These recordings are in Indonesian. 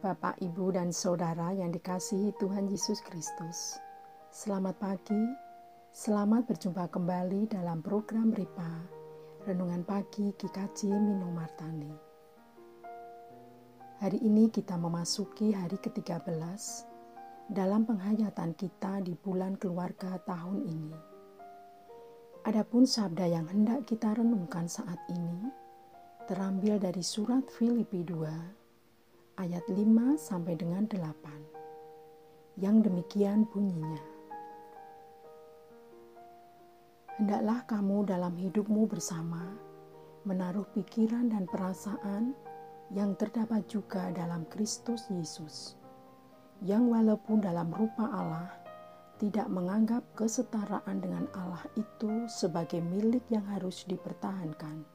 Bapak, Ibu, dan Saudara yang dikasihi Tuhan Yesus Kristus. Selamat pagi, selamat berjumpa kembali dalam program RIPA, Renungan Pagi GKJ Mino Martani. Hari ini kita memasuki hari ke-13 dalam penghayatan kita di bulan keluarga tahun ini. Adapun sabda yang hendak kita renungkan saat ini terambil dari surat Filipi 2 ayat 5 sampai dengan 8. Yang demikian bunyinya. Hendaklah kamu dalam hidupmu bersama menaruh pikiran dan perasaan yang terdapat juga dalam Kristus Yesus, yang walaupun dalam rupa Allah tidak menganggap kesetaraan dengan Allah itu sebagai milik yang harus dipertahankan,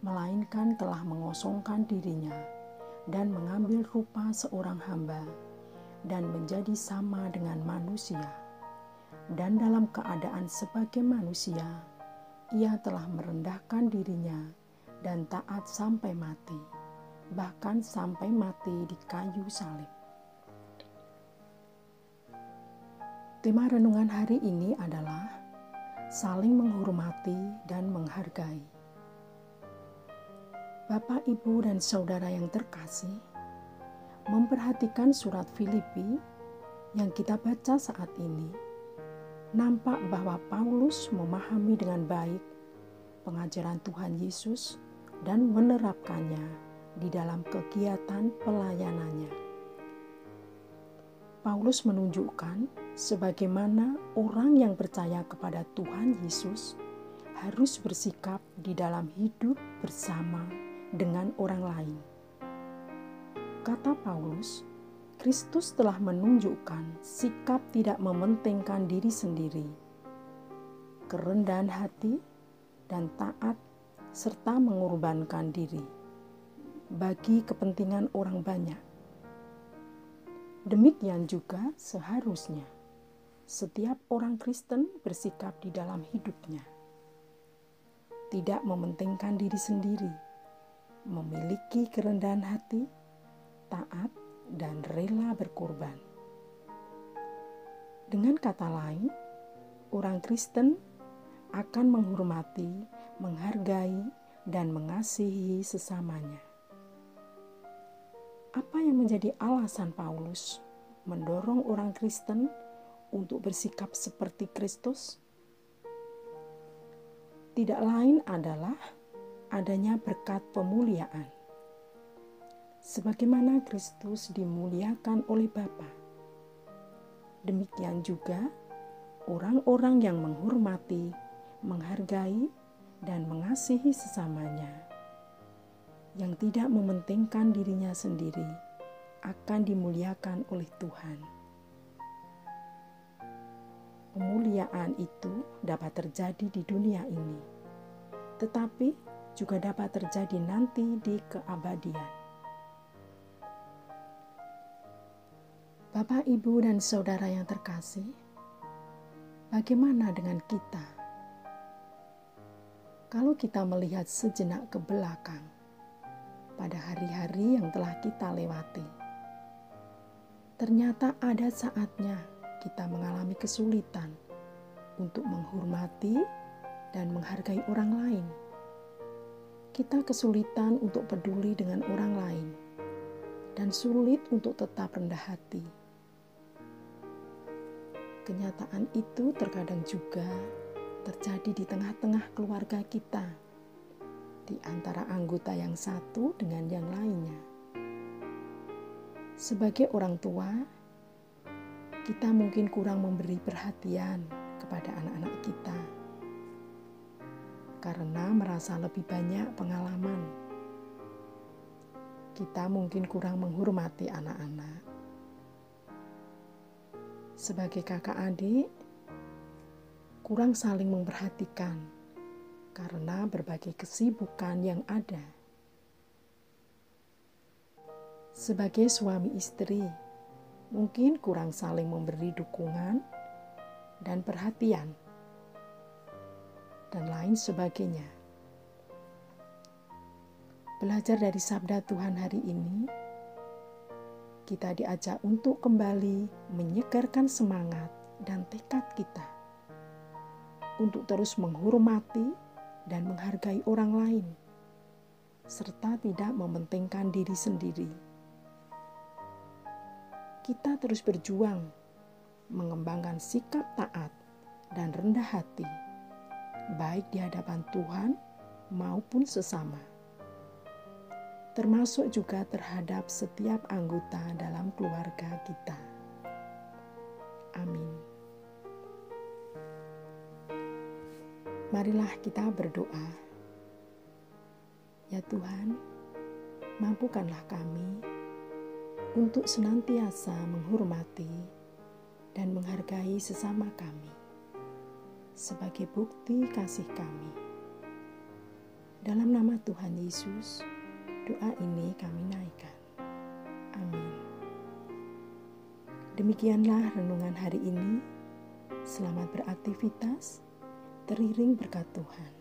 melainkan telah mengosongkan dirinya dan mengambil rupa seorang hamba dan menjadi sama dengan manusia. Dan dalam keadaan sebagai manusia, ia telah merendahkan dirinya dan taat sampai mati, bahkan sampai mati di kayu salib. Tema renungan hari ini adalah saling menghormati dan menghargai. Bapak, Ibu, dan Saudara yang terkasih, memperhatikan surat Filipi yang kita baca saat ini, nampak bahwa Paulus memahami dengan baik pengajaran Tuhan Yesus dan menerapkannya di dalam kegiatan pelayanannya. Paulus menunjukkan sebagaimana orang yang percaya kepada Tuhan Yesus harus bersikap di dalam hidup bersama dengan orang lain. Kata Paulus, Kristus telah menunjukkan sikap tidak mementingkan diri sendiri, kerendahan hati, dan taat, serta mengorbankan diri bagi kepentingan orang banyak. Demikian juga seharusnya setiap orang Kristen bersikap di dalam hidupnya, tidak mementingkan diri sendiri, memiliki kerendahan hati, taat, dan rela berkorban. Dengan kata lain, orang Kristen akan menghormati, menghargai, dan mengasihi sesamanya. Apa yang menjadi alasan Paulus mendorong orang Kristen untuk bersikap seperti Kristus? Tidak lain adalah adanya berkat pemuliaan. Sebagaimana Kristus dimuliakan oleh Bapa, demikian juga orang-orang yang menghormati, menghargai, dan mengasihi sesamanya, yang tidak mementingkan dirinya sendiri, akan dimuliakan oleh Tuhan. Pemuliaan itu dapat terjadi di dunia ini, tetapi juga dapat terjadi nanti di keabadian. Bapak, Ibu, dan Saudara yang terkasih, bagaimana dengan kita? Kalau kita melihat sejenak ke belakang pada hari-hari yang telah kita lewati, ternyata ada saatnya kita mengalami kesulitan untuk menghormati dan menghargai orang lain. Kita kesulitan untuk peduli dengan orang lain dan sulit untuk tetap rendah hati. Kenyataan itu terkadang juga terjadi di tengah-tengah keluarga kita, di antara anggota yang satu dengan yang lainnya. Sebagai orang tua, kita mungkin kurang memberi perhatian kepada anak-anak kita karena merasa lebih banyak pengalaman. Kita mungkin kurang menghormati anak-anak. Sebagai kakak adik, kurang saling memperhatikan karena berbagai kesibukan yang ada. Sebagai suami istri, mungkin kurang saling memberi dukungan dan perhatian, dan lain sebagainya. Belajar dari sabda Tuhan hari ini, kita diajak untuk kembali menyegarkan semangat dan tekad kita untuk terus menghormati dan menghargai orang lain, serta tidak mementingkan diri sendiri. Kita terus berjuang mengembangkan sikap taat dan rendah hati, baik di hadapan Tuhan maupun sesama, termasuk juga terhadap setiap anggota dalam keluarga kita. Amin. Marilah kita berdoa. Ya Tuhan, mampukanlah kami untuk senantiasa menghormati dan menghargai sesama kami sebagai bukti kasih kami. Dalam nama Tuhan Yesus, doa ini kami naikkan. Amin. Demikianlah renungan hari ini. Selamat beraktivitas, teriring berkat Tuhan.